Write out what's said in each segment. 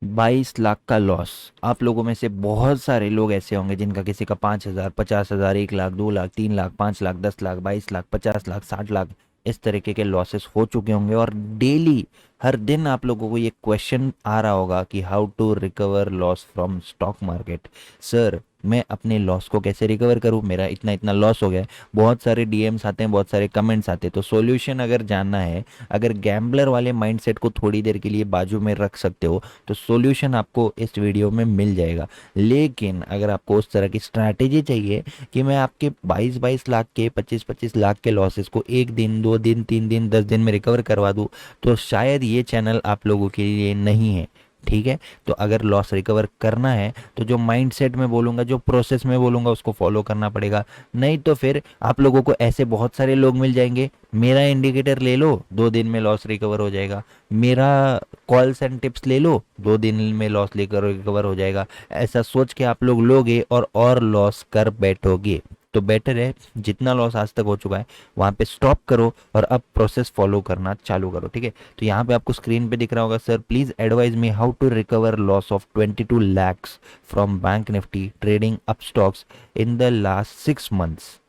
22 लाख का लॉस। आप लोगों में से बहुत सारे लोग ऐसे होंगे जिनका किसी का 5,000, 50,000, 1 लाख, 2 लाख, 3 लाख, 5 लाख, 10 लाख, 22 लाख, 50 लाख, 60 लाख इस तरीके के लॉसेस हो चुके होंगे। और डेली, हर दिन आप लोगों को ये क्वेश्चन आ रहा होगा कि how to recover loss from stock market. Sir, मैं अपने लॉस को कैसे रिकवर करूं, मेरा इतना इतना लॉस हो गया है। बहुत सारे डीएम्स आते हैं, बहुत सारे कमेंट्स आते हैं। तो सॉल्यूशन अगर जानना है, अगर गैम्बलर वाले माइंडसेट को थोड़ी देर के लिए बाजू में रख सकते हो, तो सॉल्यूशन आपको इस वीडियो में मिल जाएगा। लेकिन अगर आपको उस तरह की स्ट्रैटेजी चाहिए कि मैं आपके 22-22 लाख के, 25-25 लाख के लॉसेस को 1 दिन, 2 दिन, 3 दिन, 10 दिन में रिकवर करवा दूँ, तो शायद ये चैनल आप लोगों के लिए नहीं है। ठीक है। तो अगर लॉस रिकवर करना है तो जो माइंडसेट में बोलूंगा, जो प्रोसेस में बोलूंगा, उसको फॉलो करना पड़ेगा। नहीं तो फिर आप लोगों को ऐसे बहुत सारे लोग मिल जाएंगे, मेरा इंडिकेटर ले लो, 2 दिन में लॉस रिकवर हो जाएगा। मेरा कॉल्स एंड टिप्स ले लो, 2 दिन में लॉस लेकर रिकवर हो जाएगा। ऐसा सोच के आप लोग लोगे और लॉस कर बैठोगे। तो बेटर है, जितना लॉस आज तक हो चुका है वहां पे स्टॉप करो और अब प्रोसेस फॉलो करना चालू करो। ठीक है। तो यहाँ पे आपको स्क्रीन पे दिख रहा होगा, sir please advise me how to recover loss of 22 lakhs from bank nifty trading up stocks in the last 6 months.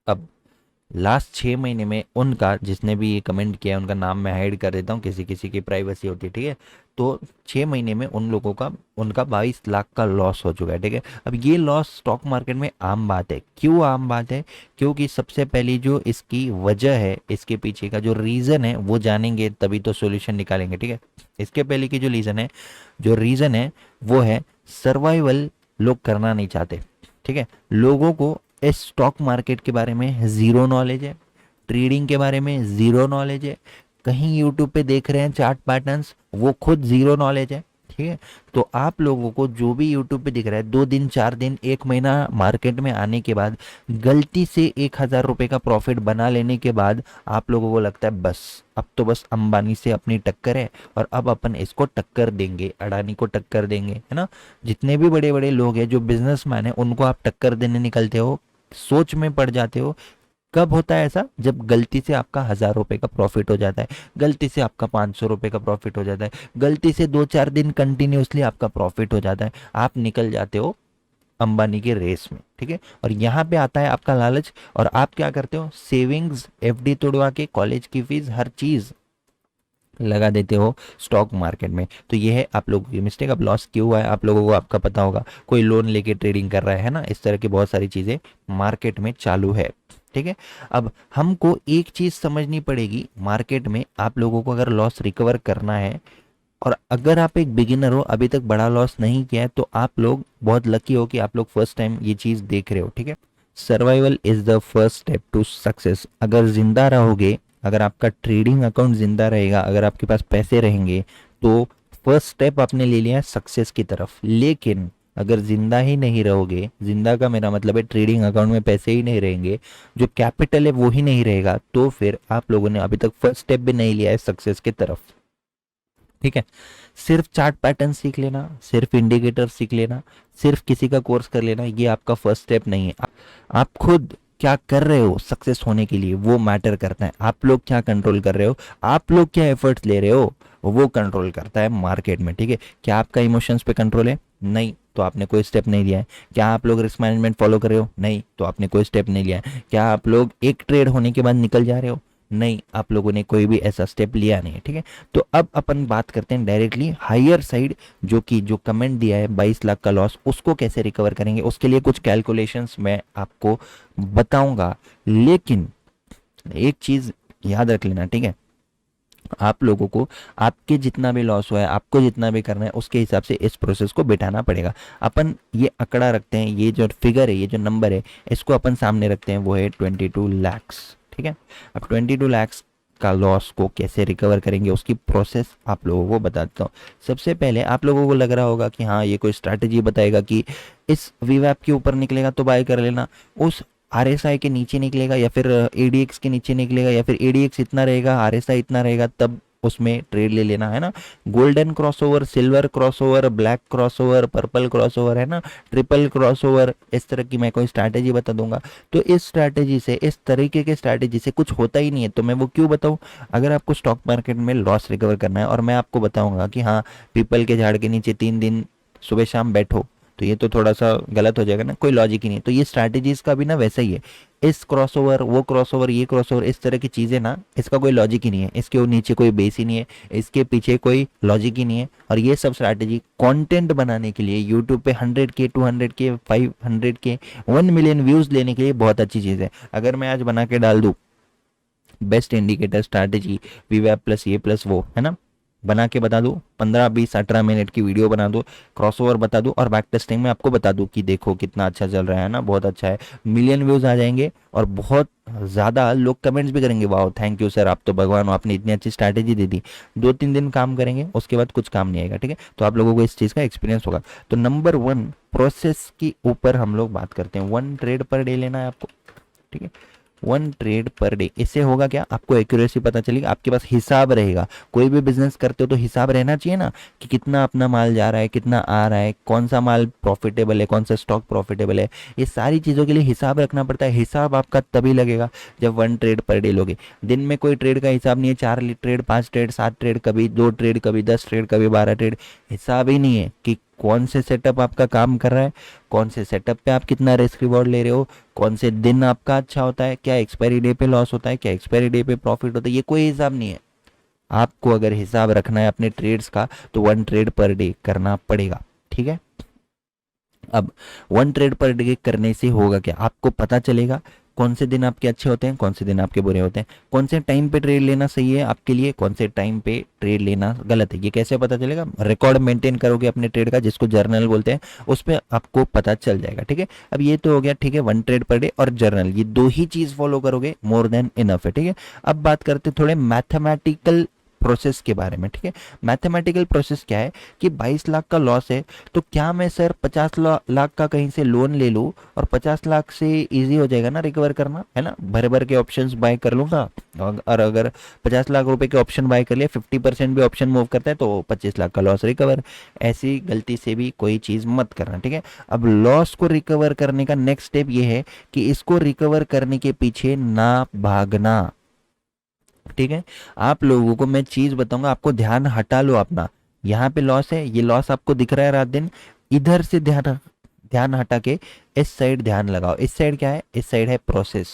अब लास्ट 6 महीने में उनका, जिसने भी ये कमेंट किया है, उनका नाम मैं हाइड कर देता हूँ, किसी किसी की प्राइवेसी होती है। ठीक है। तो 6 महीने में उन लोगों का, उनका 22 लाख का लॉस हो चुका है। ठीक है। अब ये लॉस स्टॉक मार्केट में आम बात है। क्यों आम बात है? क्योंकि सबसे पहली जो इसकी वजह है, इसके पीछे का जो रीज़न है वो जानेंगे तभी तो सॉल्यूशन निकालेंगे। ठीक है। इसके पहले की जो रीज़न है वो है सर्वाइवल। लोग करना नहीं चाहते। ठीक है। लोगों को इस स्टॉक मार्केट के बारे में ज़ीरो नॉलेज है, ट्रेडिंग के बारे में ज़ीरो नॉलेज है। कहीं यूट्यूब पे देख रहे हैं चार्ट पैटर्न्स, वो खुद ज़ीरो नॉलेज है। ठीक है। तो आप लोगों को जो भी यूट्यूब पे दिख रहा है, 2 दिन, 4 दिन, 1 महीना मार्केट में आने के बाद, गलती से 1,000 रुपये का प्रॉफिट बना लेने के बाद आप लोगों को लगता है बस अब तो बस अंबानी से अपनी टक्कर है और अब अपन इसको टक्कर देंगे, अडानी को टक्कर देंगे, है ना। जितने भी बड़े बड़े लोग हैं जो बिजनेसमैन है, उनको आप टक्कर देने निकलते हो, सोच में पड़ जाते हो। कब होता है ऐसा? जब गलती से आपका 1,000 रुपये का प्रॉफिट हो जाता है, गलती से आपका 500 रुपये का प्रॉफिट हो जाता है, गलती से 2-4 दिन कंटिन्यूसली आपका प्रॉफिट हो जाता है, आप निकल जाते हो अंबानी के रेस में। ठीक है। और यहाँ पे आता है आपका लालच, और आप क्या करते हो? सेविंग्स, एफडी तोड़वा के, कॉलेज की फीस, हर चीज लगा देते हो स्टॉक मार्केट में। तो ये है आप लोगों की मिस्टेक। अब लॉस क्यों हुआ है आप लोगों को आपका पता होगा। कोई लोन लेके ट्रेडिंग कर रहा है ना, इस तरह की बहुत सारी चीज़ें मार्केट में चालू है। ठीक है। अब हमको एक चीज़ समझनी पड़ेगी, मार्केट में आप लोगों को अगर लॉस रिकवर करना है, और अगर आप एक बिगिनर हो, अभी तक बड़ा लॉस नहीं किया है, तो आप लोग बहुत लकी हो कि आप लोग फर्स्ट टाइम ये चीज़ देख रहे हो। ठीक है। Survival is the first step to success. अगर जिंदा रहोगे, अगर आपका ट्रेडिंग अकाउंट जिंदा रहेगा, अगर आपके पास पैसे रहेंगे, तो फर्स्ट स्टेप आपने ले लिया है सक्सेस की तरफ। लेकिन अगर जिंदा ही नहीं रहोगे, जिंदा का मेरा मतलब है ट्रेडिंग अकाउंट में पैसे ही नहीं रहेंगे, जो कैपिटल है वो ही नहीं रहेगा, तो फिर आप लोगों ने अभी तक फर्स्ट स्टेप भी नहीं लिया है सक्सेस की तरफ। ठीक है। सिर्फ चार्ट पैटर्न सीख लेना, सिर्फ इंडिकेटर सीख लेना, सिर्फ किसी का कोर्स कर लेना, ये आपका फर्स्ट स्टेप नहीं है। आप खुद क्या कर रहे हो सक्सेस होने के लिए, वो मैटर करता है। आप लोग क्या कंट्रोल कर रहे हो, आप लोग क्या एफर्ट्स ले रहे हो, वो कंट्रोल करता है मार्केट में। ठीक है। क्या आपका इमोशंस पे कंट्रोल है? नहीं, तो आपने कोई स्टेप नहीं लिया है। क्या आप लोग रिस्क मैनेजमेंट फॉलो कर रहे हो? नहीं, तो आपने कोई स्टेप नहीं लिया है। क्या आप लोग एक ट्रेड होने के बाद निकल जा रहे हो? नहीं, आप लोगों ने कोई भी ऐसा स्टेप लिया नहीं है। ठीक है। तो अब अपन बात करते हैं डायरेक्टली हायर साइड, जो कि जो कमेंट दिया है 22 लाख का लॉस, उसको कैसे रिकवर करेंगे। उसके लिए कुछ कैलकुलेशंस मैं आपको बताऊंगा। लेकिन एक चीज याद रख लेना। ठीक है। आप लोगों को आपके जितना भी लॉस हुआ है, आपको जितना भी करना है, उसके हिसाब से इस प्रोसेस को बिठाना पड़ेगा। अपन ये आंकड़ा रखते हैं, ये जो फिगर है, ये जो नंबर है, इसको अपन सामने रखते हैं, वो है 22 lakhs। ठीक है। अब 22 lakhs का लॉस को कैसे रिकवर करेंगे, उसकी प्रोसेस आप लोगों को बताता हूँ। सबसे पहले आप लोगों को लग रहा होगा कि हाँ, ये कोई स्ट्रैटेजी बताएगा कि इस वीवैप के ऊपर निकलेगा तो बाय कर लेना, उस आरएसआई के नीचे निकलेगा या फिर एडीएक्स के नीचे निकलेगा, या फिर एडीएक्स इतना रहेगा, आरएसआई इतना रहेगा, तब उसमें ट्रेड ले लेना है ना। Golden crossover, silver crossover, black crossover, purple crossover है ना, ट्रिपल क्रॉसओवर, इस तरह की मैं कोई स्ट्रैटेजी बता दूंगा। तो इस स्ट्रैटेजी से, इस तरीके के स्ट्रैटेजी से कुछ होता ही नहीं है, तो मैं वो क्यों बताऊं। अगर आपको स्टॉक मार्केट में लॉस रिकवर करना है और मैं आपको बताऊंगा कि हाँ पीपल के झाड़ के नीचे 3 दिन सुबह शाम बैठो, तो ये तो थोड़ा सा गलत हो जाएगा ना, कोई लॉजिक ही नहीं है। तो ये स्ट्रैटेजीज का भी ना वैसा ही है, इस क्रॉसओवर, वो क्रॉसओवर, ये क्रॉसओवर, इस तरह की चीज़ें ना, इसका कोई लॉजिक ही नहीं है, इसके नीचे कोई बेस ही नहीं है, इसके पीछे कोई लॉजिक ही नहीं है। और ये सब स्ट्रैटेजी कंटेंट बनाने के लिए, यूट्यूब पे 100K 200K 500K 1 million views लेने के लिए बहुत अच्छी चीज़ है। अगर मैं आज बना के डाल दूँ बेस्ट इंडिकेटर स्ट्रैटेजी वीवैप प्लस ये प्लस वो, है ना, बना के बता दूं, 15 20 18 मिनट की वीडियो बना दूं, क्रॉसओवर बता दूं और बैक टेस्टिंग में आपको बता दूं कि देखो कितना अच्छा चल रहा है ना, बहुत अच्छा है, मिलियन व्यूज आ जाएंगे और बहुत ज़्यादा लोग कमेंट्स भी करेंगे, वाह थैंक यू सर, आप तो भगवान हो, आपने इतनी अच्छी स्ट्रैटेजी दे दी। 2 3 दिन काम करेंगे, उसके बाद कुछ काम नहीं आएगा, ठीक है। तो आप लोगों को इस चीज़ का एक्सपीरियंस होगा। तो नंबर 1 प्रोसेस की ऊपर हम लोग बात करते हैं, 1 ट्रेड पर डे लेना है आपको, ठीक है। 1 ट्रेड पर डे, इससे होगा क्या, आपको एक्यूरेसी पता चलेगी, आपके पास हिसाब रहेगा। कोई भी बिजनेस करते हो तो हिसाब रहना चाहिए ना, कि कितना अपना माल जा रहा है, कितना आ रहा है, कौन सा माल प्रॉफिटेबल है, कौन सा स्टॉक प्रॉफिटेबल है, ये सारी चीज़ों के लिए हिसाब रखना पड़ता है। हिसाब आपका तभी लगेगा जब 1 ट्रेड पर डे लोगे। दिन में कोई ट्रेड का हिसाब नहीं है, 4 ट्रेड 5 ट्रेड 7 ट्रेड, कभी 2 ट्रेड, कभी 10 ट्रेड, कभी 12 ट्रेड, हिसाब ही नहीं है कि कौन से सेटअप आपका काम कर रहा है, कौन से सेटअप पे आप कितना रिस्क रिवॉर्ड ले रहे हो, कौन से दिन आपका अच्छा होता है, क्या एक्सपायरी डे पे लॉस होता है, क्या एक्सपायरी डे पे प्रॉफिट होता है, ये कोई हिसाब नहीं है। आपको अगर हिसाब रखना है अपने ट्रेड्स का तो 1 ट्रेड पर डे करना पड़ेगा, ठीक है। अब 1 ट्रेड पर डे करने से होगा क्या, आपको पता चलेगा कौन से दिन आपके अच्छे होते हैं, कौन से दिन आपके बुरे होते हैं, कौन से टाइम पे ट्रेड लेना सही है आपके लिए, कौन से टाइम पे ट्रेड लेना गलत है। ये कैसे पता चलेगा, रिकॉर्ड मेंटेन करोगे अपने ट्रेड का, जिसको जर्नल बोलते हैं, उस पर आपको पता चल जाएगा, ठीक है। अब ये तो हो गया, ठीक है, 1 ट्रेड पर डे और जर्नल, ये दो ही चीज फॉलो करोगे, मोर देन इनफ है, ठीक है। अब बात करते थोड़े मैथमेटिकल प्रोसेस के बारे में, ठीक है। मैथमेटिकल प्रोसेस क्या है कि 22 लाख का लॉस है, तो क्या मैं सर 50 लाख का कहीं से लोन ले लूँ और 50 लाख से इजी हो जाएगा ना रिकवर करना, है ना, भर भर के ऑप्शंस बाय कर लूँगा। और अगर 50 लाख रुपए के ऑप्शन बाय कर लिया, 50% भी ऑप्शन मूव करता है तो 25 लाख का लॉस रिकवर। ऐसी गलती से भी कोई चीज़ मत करना, ठीक है। अब लॉस को रिकवर करने का नेक्स्ट स्टेप ये है कि इसको रिकवर करने के पीछे ना भागना, ठीक है। आप लोगों को मैं चीज बताऊंगा, आपको ध्यान हटा लो अपना, यहाँ पे लॉस है, ये लॉस आपको दिख रहा है रात दिन, इधर से ध्यान ध्यान हटा के इस साइड ध्यान लगाओ। इस साइड क्या है, इस साइड है प्रोसेस,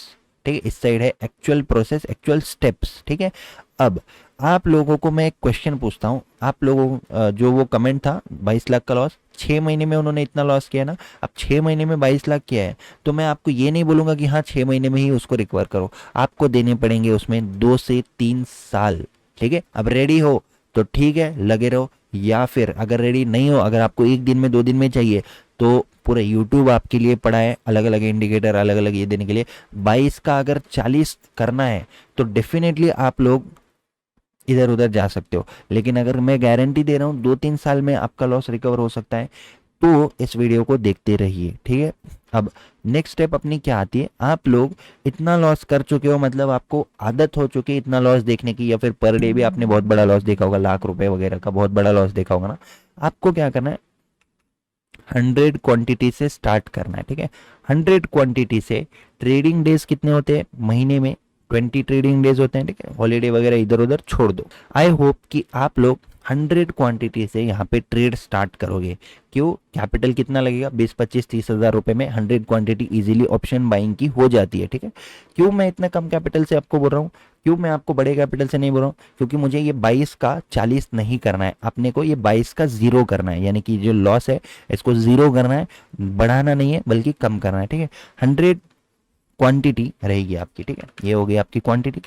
ठीक है, इस साइड है एक्चुअल प्रोसेस, एक्चुअल स्टेप्स, ठीक है। अब आप लोगों को मैं एक क्वेश्चन पूछता हूँ, आप लोगों जो वो कमेंट था 22 लाख का लॉस, 6 महीने में उन्होंने इतना लॉस किया ना, अब 6 महीने में 22 लाख किया है, तो मैं आपको ये नहीं बोलूंगा कि हाँ 6 महीने में ही उसको रिकवर करो, आपको देने पड़ेंगे उसमें 2 से 3 साल, ठीक है। अब रेडी हो तो ठीक है लगे रहो, या फिर अगर रेडी नहीं हो, अगर आपको 1 दिन में 2 दिन में चाहिए, तो पूरा यूट्यूब आपके लिए पड़ा है, अलग अलग इंडिकेटर अलग अलग ये देने के लिए। 22 का अगर 40 करना है तो डेफिनेटली आप लोग इधर उधर जा सकते हो, लेकिन अगर मैं गारंटी दे रहा हूँ 2 3 साल में आपका लॉस रिकवर हो सकता है, तो इस वीडियो को देखते रहिए, ठीक है। अब नेक्स्ट स्टेप अपनी क्या आती है, आप लोग इतना लॉस कर चुके हो, मतलब आपको आदत हो चुकी है इतना लॉस देखने की, या फिर पर डे भी आपने बहुत बड़ा लॉस देखा होगा, लाख रुपए वगैरह का बहुत बड़ा लॉस देखा होगा ना, आपको क्या करना है, 100 क्वांटिटी से स्टार्ट करना है, ठीक है। 100 क्वांटिटी से, ट्रेडिंग डेज कितने होते हैं महीने में, 20 ट्रेडिंग डेज होते हैं, ठीक है, हॉलीडे वगैरह इधर उधर छोड़ दो। आई होप कि आप लोग 100 क्वांटिटी से यहाँ पे ट्रेड स्टार्ट करोगे। क्यों, कैपिटल कितना लगेगा, 20 25 30 हज़ार रुपए में 100 क्वांटिटी इजीली ऑप्शन बाइंग की हो जाती है, ठीक है। क्यों मैं इतना कम कैपिटल से आपको बोल रहा हूँ, क्यों मैं आपको बड़े कैपिटल से नहीं बोल रहा हूँ, क्योंकि मुझे ये 22 का 40 नहीं करना है, अपने को ये 22 का 0 करना है, यानी कि जो लॉस है इसको 0 करना है, बढ़ाना नहीं है बल्कि कम करना है, ठीक है। 100 क्वांटिटी रहेगी आपकी, ठीक है, ये हो गई आपकी क्वांटिटी।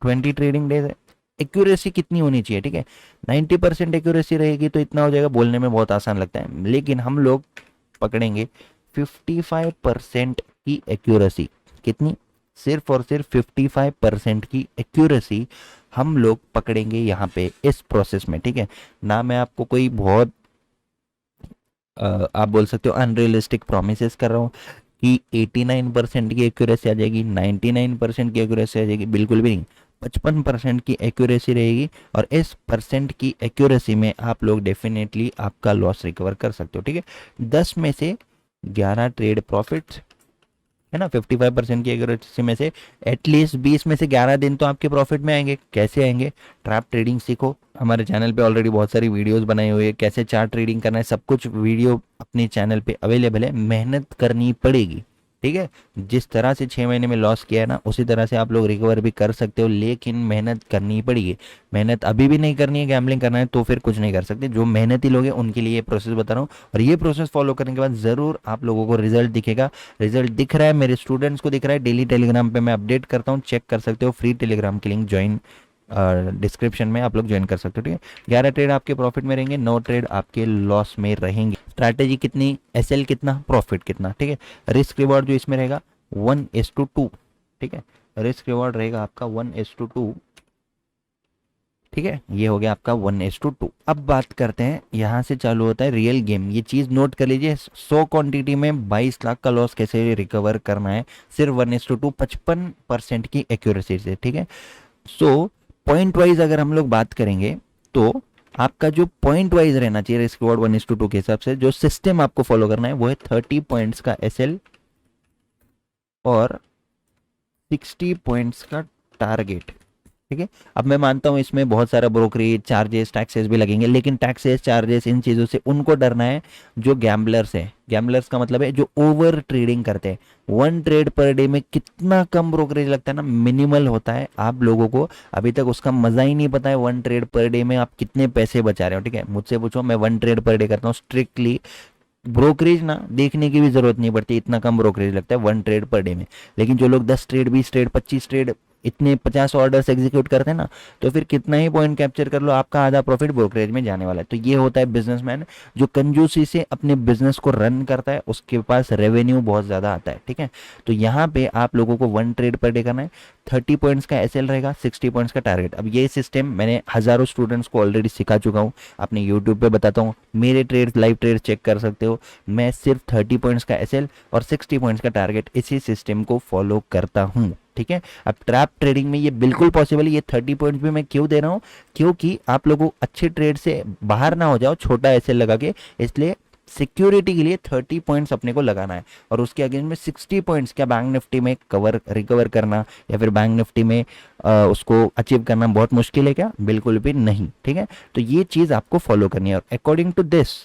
20 ट्रेडिंग डेज है, एक्यूरेसी कितनी होनी चाहिए, ठीक है, 90% एक्यूरेसी रहेगी तो इतना हो जाएगा, बोलने में बहुत आसान लगता है, लेकिन हम लोग पकड़ेंगे 55% की एक्यूरेसी। कितनी, सिर्फ और सिर्फ 55% की एक्यूरेसी हम लोग पकड़ेंगे यहाँ पे इस प्रोसेस में, ठीक है ना। मैं आपको कोई बहुत आप बोल सकते हो अनरियलिस्टिक प्रोमिस कर रहा हूँ कि 89% की एक्यूरेसी आ जाएगी, 99% की एक्यूरेसी आ जाएगी, बिल्कुल भी नहीं। 55% की एक्यूरेसी रहेगी, और इस परसेंट की एक्यूरेसी में आप लोग डेफिनेटली आपका लॉस रिकवर कर सकते हो। ठीक है, 10 में से 11 ट्रेड प्रॉफिट है ना, 55% की एक्यूरेसी में से एटलीस्ट 20 में से 11 दिन तो आपके प्रॉफिट में आएंगे। कैसे आएंगे? ट्रैप ट्रेडिंग सीखो, हमारे चैनल पे ऑलरेडी बहुत सारी वीडियोस बनाई हुई है, कैसे चार्ट ट्रेडिंग करना है, सब कुछ वीडियो अपने चैनल पे अवेलेबल है। मेहनत करनी पड़ेगी, ठीक है। जिस तरह से 6 महीने में लॉस किया है ना, उसी तरह से आप लोग रिकवर भी कर सकते हो, लेकिन मेहनत करनी पड़ेगी। मेहनत अभी भी नहीं करनी है, गैम्बलिंग करना है तो फिर कुछ नहीं कर सकते। जो मेहनती लोग हैं उनके लिए ये प्रोसेस बता रहा हूँ, और ये प्रोसेस फॉलो करने के बाद ज़रूर आप लोगों को रिजल्ट दिखेगा। रिजल्ट दिख रहा है, मेरे स्टूडेंट्स को दिख रहा है, डेली टेलीग्राम पे मैं अपडेट करता हूँ, चेक कर सकते हो। फ्री टेलीग्राम की लिंक ज्वाइन डिस्क्रिप्शन में आप लोग ज्वाइन कर सकते हो, ठीक है। 11 ट्रेड आपके प्रॉफिट में रहेंगे, 9 ट्रेड आपके लॉस में रहेंगे। स्ट्रैटेजी कितनी, एसएल कितना, प्रॉफिट कितना, ठीक है। रिस्क रिवॉर्ड जो इसमें रहेगा 1:2, ठीक है। रिस्क रिवॉर्ड रहेगा आपका 1:2, ठीक है। ये हो गया आपका 1:2। अब बात करते हैं, यहाँ से चालू होता है रियल गेम। ये चीज़ नोट कर लीजिए, 100 क्वांटिटी में 22 लाख का लॉस कैसे रिकवर करना है, सिर्फ 1:2, 55% की एक्यूरेसी से, ठीक है। सो पॉइंट वाइज अगर हम लोग बात करेंगे तो आपका जो पॉइंट वाइज रहना चाहिए रिस्क रिवॉर्ड 1:2 के हिसाब से, जो सिस्टम आपको फॉलो करना है वो है 30 पॉइंट्स का एसएल और 60 पॉइंट्स का टारगेट, ठीक है। अब मैं मानता हूँ इसमें बहुत सारा ब्रोकरेज चार्जेस टैक्सेस भी लगेंगे, लेकिन टैक्सेस चार्जेस इन चीज़ों से उनको डरना है जो गैम्बलर्स है। गैम्बलर्स का मतलब है जो ओवर ट्रेडिंग करते हैं। 1 ट्रेड पर डे में कितना कम ब्रोकरेज लगता है ना, मिनिमल होता है। आप लोगों को अभी तक उसका मजा ही नहीं पता है 1 ट्रेड पर डे में आप कितने पैसे बचा रहे हो, ठीक है। मुझसे पूछो, मैं 1 ट्रेड पर डे करता हूँ स्ट्रिक्टली। ब्रोकरेज ना देखने की भी जरूरत नहीं पड़ती, इतना कम ब्रोकरेज लगता है 1 ट्रेड पर डे में। लेकिन जो लोग 10 ट्रेड 20 ट्रेड 25 ट्रेड इतने 50 ऑर्डर्स एग्जीक्यूट करते हैं ना, तो फिर कितना ही पॉइंट कैप्चर कर लो, आपका आधा प्रॉफिट ब्रोकरेज में जाने वाला है। तो ये होता है बिजनेसमैन जो कंजूसी से अपने बिजनेस को रन करता है, उसके पास रेवेन्यू बहुत ज़्यादा आता है, ठीक है। तो यहाँ पे आप लोगों को 1 ट्रेड पर डे करना है, 30 पॉइंट्स का एसएल रहेगा, 60 पॉइंट्स का टारगेट। अब ये सिस्टम मैंने हज़ारों स्टूडेंट्स को ऑलरेडी सिखा चुका हूँ, अपने यूट्यूब पे बताता हूँ, मेरे ट्रेड लाइव ट्रेड चेक कर सकते हो। मैं सिर्फ 30 पॉइंट्स का एसएल और 60 पॉइंट्स का टारगेट इसी सिस्टम को फॉलो करता हूँ, ठीक है। अब ट्रैप ट्रेडिंग में ये बिल्कुल पॉसिबल है। ये 30 पॉइंट्स भी मैं क्यों दे रहा हूँ, क्योंकि आप लोगों अच्छे ट्रेड से बाहर ना हो जाओ छोटा एसएल लगा के, इसलिए सिक्योरिटी के लिए 30 पॉइंट्स अपने को लगाना है। और उसके अगेंस्ट में 60 पॉइंट्स क्या बैंक निफ्टी में कवर रिकवर करना या फिर बैंक निफ्टी में उसको अचीव करना बहुत मुश्किल है क्या? बिल्कुल भी नहीं, ठीक है। तो ये चीज़ आपको फॉलो करनी है, और अकॉर्डिंग टू दिस,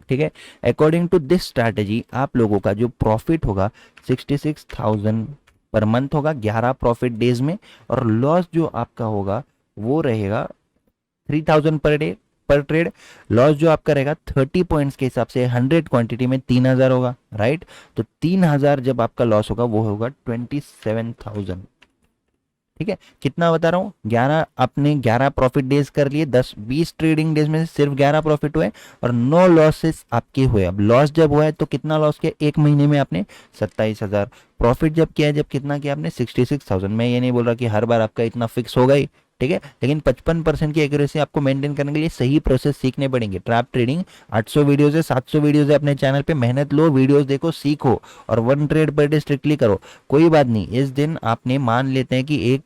ठीक है, अकॉर्डिंग टू दिस स्ट्रैटेजी आप लोगों का जो प्रॉफिट होगा 66,000 पर मंथ होगा 11 प्रॉफिट डेज में, और लॉस जो आपका होगा वो रहेगा 3,000 पर डे पर ट्रेड। लॉस जो आपका रहेगा 30 पॉइंट्स के हिसाब से 100 क्वांटिटी में 3,000 होगा, राइट। तो 3,000 जब आपका लॉस होगा वो होगा 27,000, ठीक है। कितना बता रहा हूँ, 11 आपने 11 प्रॉफिट डेज कर लिए, 10-20 ट्रेडिंग डेज में से सिर्फ 11 प्रॉफिट हुए और 9 लॉसेस आपके हुए। अब लॉस जब हुआ है तो कितना लॉस किया, एक महीने में आपने 27,000। प्रॉफिट जब किया है, जब कितना किया आपने 66,000। मैं ये नहीं बोल रहा कि हर बार आपका इतना फिक्स होगा ही, ठीक है, लेकिन 55% की एक्यूरेसी आपको मेंटेन करने के लिए सही प्रोसेस सीखने पड़ेंगे। ट्रैप ट्रेडिंग 800 वीडियोस है, 700 वीडियोस है अपने चैनल पे, मेहनत लो, वीडियोस देखो, सीखो, और 1 ट्रेड पर डे स्ट्रिक्टली करो। कोई बात नहीं, इस दिन आपने मान लेते हैं कि एक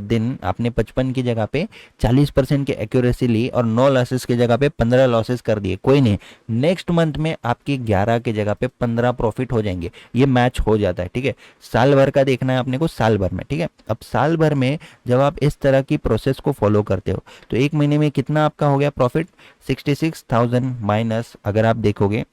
दिन आपने 55 की जगह पे 40% की एक्यूरेसी ली और 9 लॉसेस की जगह पे 15 लॉसेस कर दिए, कोई नहीं, नेक्स्ट मंथ में आपकी 11 की जगह पे 15 प्रॉफिट हो जाएंगे। ये मैच हो जाता है, ठीक है। साल भर का देखना है अपने को, साल भर में, ठीक है। अब साल भर में जब आप इस तरह की प्रोसेस को फॉलो करते हो तो एक महीने में कितना आपका हो गया प्रॉफिट, 66,000 माइनस अगर आप देखोगे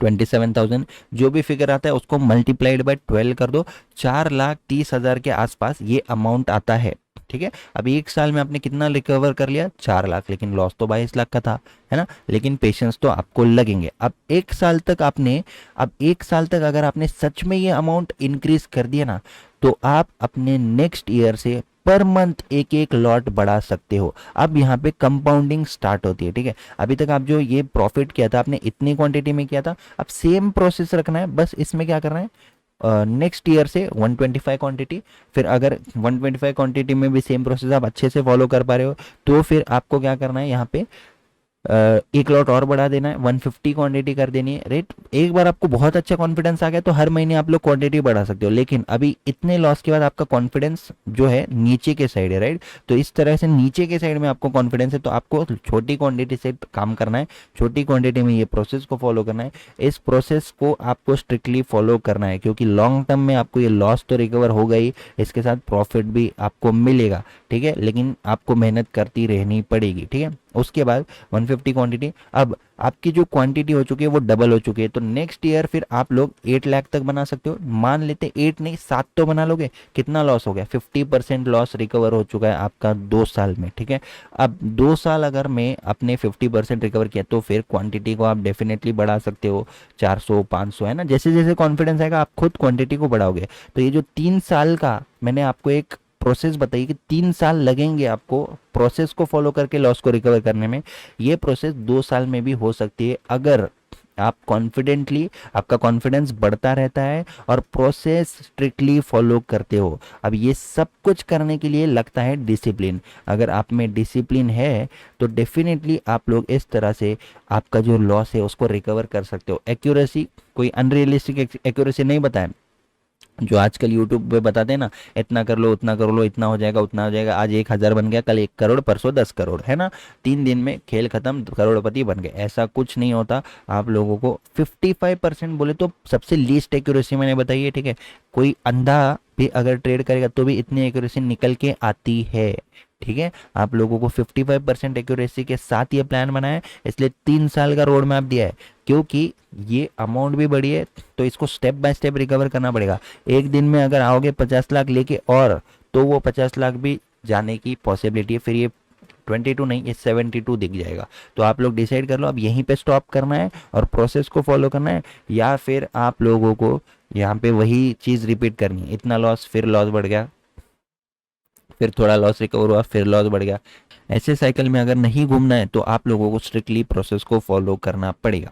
27,000, जो भी फिगर आता है उसको मल्टीप्लाइड बाय 12 कर दो, 4,30,000 के आसपास ये अमाउंट आता है, ठीक है। अब एक साल में आपने कितना रिकवर कर लिया, 4 लाख, लेकिन लॉस तो 22 लाख का था, है ना। लेकिन पेशेंस तो आपको लगेंगे। अब एक साल तक अगर आपने सच में ये अमाउंट इंक्रीज कर दिया ना, तो आप अपने नेक्स्ट ईयर से पर मंथ एक एक लॉट बढ़ा सकते हो। अब यहाँ पे कंपाउंडिंग स्टार्ट होती है, ठीक है। अभी तक आप जो ये प्रॉफिट किया था आपने इतनी क्वांटिटी में किया था, अब सेम प्रोसेस रखना है, बस इसमें क्या करना है, नेक्स्ट ईयर से 125 क्वांटिटी, फिर अगर 125 क्वांटिटी में भी सेम प्रोसेस आप अच्छे से फॉलो कर पा रहे हो तो फिर आपको क्या करना है, यहाँ पे एक लॉट और बढ़ा देना है, 150 क्वांटिटी कर देनी है रेट। एक बार आपको बहुत अच्छा कॉन्फिडेंस आ गया तो हर महीने आप लोग क्वांटिटी बढ़ा सकते हो, लेकिन अभी इतने लॉस के बाद आपका कॉन्फिडेंस जो है नीचे के साइड है, राइट। तो इस तरह से नीचे के साइड में आपको कॉन्फिडेंस है, तो आपको छोटी क्वांटिटी से काम करना है, छोटी क्वांटिटी में ये प्रोसेस को फॉलो करना है। इस प्रोसेस को आपको स्ट्रिक्टली फॉलो करना है, क्योंकि लॉन्ग टर्म में आपको ये लॉस तो रिकवर हो गई, इसके साथ प्रॉफिट भी आपको मिलेगा, ठीक है, लेकिन आपको मेहनत करती रहनी पड़ेगी, ठीक है। उसके बाद 150 क्वांटिटी, अब आपकी जो क्वांटिटी हो चुकी है वो डबल हो चुकी है, तो नेक्स्ट ईयर फिर आप लोग 8 लाख तक बना सकते हो। मान लेते 8 नहीं 7 तो बना लोगे, कितना लॉस हो गया, 50% लॉस रिकवर हो चुका है आपका 2 साल में, ठीक है। अब 2 साल अगर मैं अपने 50% रिकवर किया तो फिर क्वांटिटी को आप डेफिनेटली बढ़ा सकते हो, 400 500 है ना, जैसे जैसे कॉन्फिडेंस आएगा आप खुद क्वांटिटी को बढ़ाओगे। तो ये जो 3 साल का मैंने आपको एक प्रोसेस बताई कि 3 साल लगेंगे आपको प्रोसेस को फॉलो करके लॉस को रिकवर करने में, ये प्रोसेस 2 साल में भी हो सकती है अगर आप कॉन्फिडेंटली, आपका कॉन्फिडेंस बढ़ता रहता है और प्रोसेस स्ट्रिक्टली फॉलो करते हो। अब ये सब कुछ करने के लिए लगता है डिसिप्लिन। अगर आप में डिसिप्लिन है तो डेफिनेटली आप लोग इस तरह से आपका जो लॉस है उसको रिकवर कर सकते हो। एक्यूरेसी, कोई अनरियलिस्टिक एक्यूरेसी नहीं बताएं जो आजकल यूट्यूब पे बताते हैं ना, इतना कर लो उतना कर लो, इतना हो जाएगा उतना हो जाएगा, आज 1,000 बन गया, कल 1 करोड़, परसों 10 करोड़, है ना, 3 दिन में खेल खत्म, करोड़पति बन गए, ऐसा कुछ नहीं होता। आप लोगों को 55% बोले तो सबसे लीस्ट एक्यूरेसी मैंने बताई है, ठीक है। कोई अंधा भी अगर ट्रेड करेगा तो भी इतनी एक्यूरेसी निकल के आती है, ठीक है। आप लोगों को 55% एक्यूरेसी के साथ ये प्लान बनाया है, इसलिए 3 साल का रोड मैप दिया है, क्योंकि ये अमाउंट भी बड़ी है तो इसको स्टेप बाय स्टेप रिकवर करना पड़ेगा। एक दिन में अगर आओगे 50 लाख लेके और, तो वो 50 लाख भी जाने की पॉसिबिलिटी है, फिर ये 22 नहीं, ये 72 दिख जाएगा। तो आप लोग डिसाइड कर लो अब यहीं पे स्टॉप करना है और प्रोसेस को फॉलो करना है, या फिर आप लोगों को यहाँ पे वही चीज़ रिपीट करनी है, इतना लॉस फिर लॉस बढ़ गया, फिर थोड़ा लॉस रिकवर हुआ फिर लॉस बढ़ गया। ऐसे साइकिल में अगर नहीं घूमना है तो आप लोगों को स्ट्रिक्टली प्रोसेस को फॉलो करना पड़ेगा।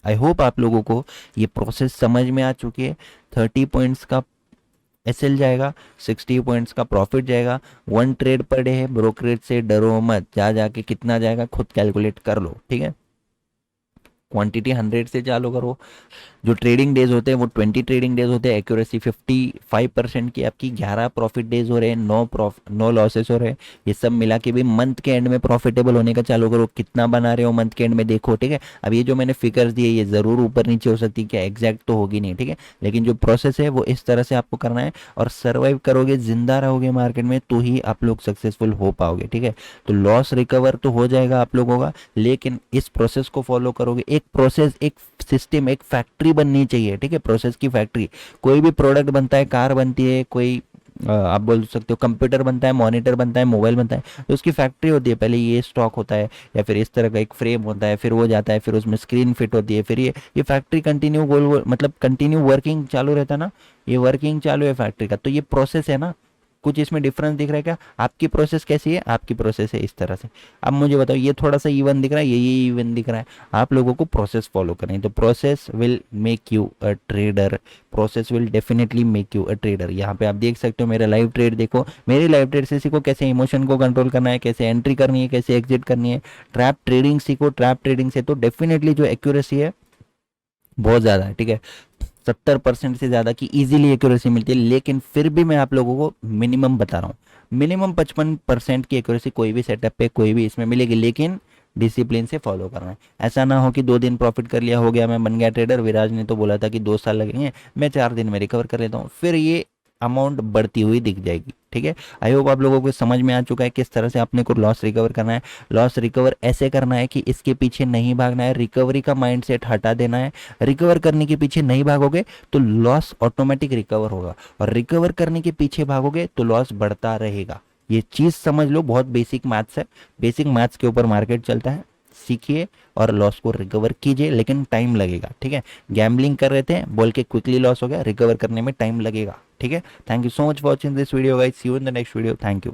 आई होप आप लोगों को ये प्रोसेस समझ में आ चुकी है। 30 पॉइंट्स का एसएल जाएगा, 60 पॉइंट्स का प्रॉफिट जाएगा, 1 ट्रेड पर डे है, ब्रोकरेज से डरो मत, जा जाके कितना जाएगा खुद कैलकुलेट कर लो, ठीक है। क्वांटिटी 100 से चालू करो। जो ट्रेडिंग डेज होते हैं वो 20 ट्रेडिंग डेज होते हैं, एक्यूरेसी 55% की आपकी, 11 प्रॉफिट डेज हो रहे हैं, 9 लॉसेस हो रहे हैं। ये सब मिला के भी मंथ के एंड में प्रॉफिटेबल होने का चालू करो, कितना बना रहे हो मंथ के एंड में देखो, ठीक है। अब ये जो मैंने फिगर्स दिए ये ज़रूर ऊपर नीचे हो सकती है, क्या एग्जैक्ट तो होगी नहीं, ठीक है, लेकिन जो प्रोसेस है वो इस तरह से आपको करना है, और सर्वाइव करोगे, जिंदा रहोगे मार्केट में, तो ही आप लोग सक्सेसफुल हो पाओगे, ठीक है। तो लॉस रिकवर तो हो जाएगा आप लोगों का, लेकिन इस प्रोसेस को फॉलो करोगे। एक प्रोसेस, एक सिस्टम, एक फैक्ट्री बननी चाहिए, ठीक है, प्रोसेस की फैक्ट्री। कोई भी प्रोडक्ट बनता है, कार बनती है, कोई आप बोल सकते हो कंप्यूटर बनता है, मॉनिटर बनता है, मोबाइल बनता है, तो उसकी फैक्ट्री होती है। पहले ये स्टॉक होता है या फिर इस तरह का एक फ्रेम होता है, फिर वो जाता है, फिर उसमें स्क्रीन फिट होती है, फिर ये फैक्ट्री कंटिन्यू गोल गोल मतलब कंटिन्यू वर्किंग चालू रहता है ना, ये वर्किंग चालू है फैक्ट्री का, तो ये प्रोसेस है ना। कुछ इसमें डिफरेंस दिख रहा है क्या? आपकी प्रोसेस कैसी है? आपकी प्रोसेस है इस तरह से। अब मुझे बताओ, ये थोड़ा सा इवन दिख रहा है, ये इवन दिख रहा है, आप लोगों को प्रोसेस फॉलो करनी है। तो process will make you a trader, process will definitely make you a trader. यहाँ पे आप देख सकते हो मेरा लाइव ट्रेड देखो, मेरी लाइव ट्रेड से सीखो कैसे इमोशन को कंट्रोल करना है, कैसे एंट्री करनी है, कैसे एग्जिट करनी है। ट्रैप ट्रेडिंग सीखो, ट्रैप ट्रेडिंग से तो डेफिनेटली जो एक्यूरेसी है बहुत ज़्यादा है, ठीक है, 70% से ज़्यादा की इजीली एक्यूरेसी मिलती है। लेकिन फिर भी मैं आप लोगों को मिनिमम बता रहा हूँ, मिनिमम 55% की एक्यूरेसी कोई भी सेटअप पे, कोई भी इसमें मिलेगी, लेकिन डिसिप्लिन से फॉलो करना है। ऐसा ना हो कि 2 दिन प्रॉफिट कर लिया, हो गया, मैं बन गया ट्रेडर। विराज ने तो बोला था कि 2 साल लगेंगे, मैं 4 दिन में रिकवर कर लेता हूँ, फिर ये अमाउंट बढ़ती हुई दिख जाएगी, ठीक है। आई होप आप लोगों को समझ में आ चुका है किस तरह से आपने को लॉस रिकवर करना है। लॉस रिकवर ऐसे करना है कि इसके पीछे नहीं भागना है, रिकवरी का माइंडसेट हटा देना है। रिकवर करने के पीछे नहीं भागोगे तो लॉस ऑटोमेटिक रिकवर होगा, और रिकवर करने के पीछे भागोगे तो लॉस बढ़ता रहेगा। ये चीज़ समझ लो, बहुत बेसिक मैथ्स है, बेसिक मैथ्स के ऊपर मार्केट चलता है। सीखिए और लॉस को रिकवर कीजिए, लेकिन टाइम लगेगा, ठीक है। गैम्बलिंग कर रहे थे बोल के क्विकली लॉस हो गया, रिकवर करने में टाइम लगेगा, ठीक है। Thank you so much for watching this video guys, see you in the next video, thank you.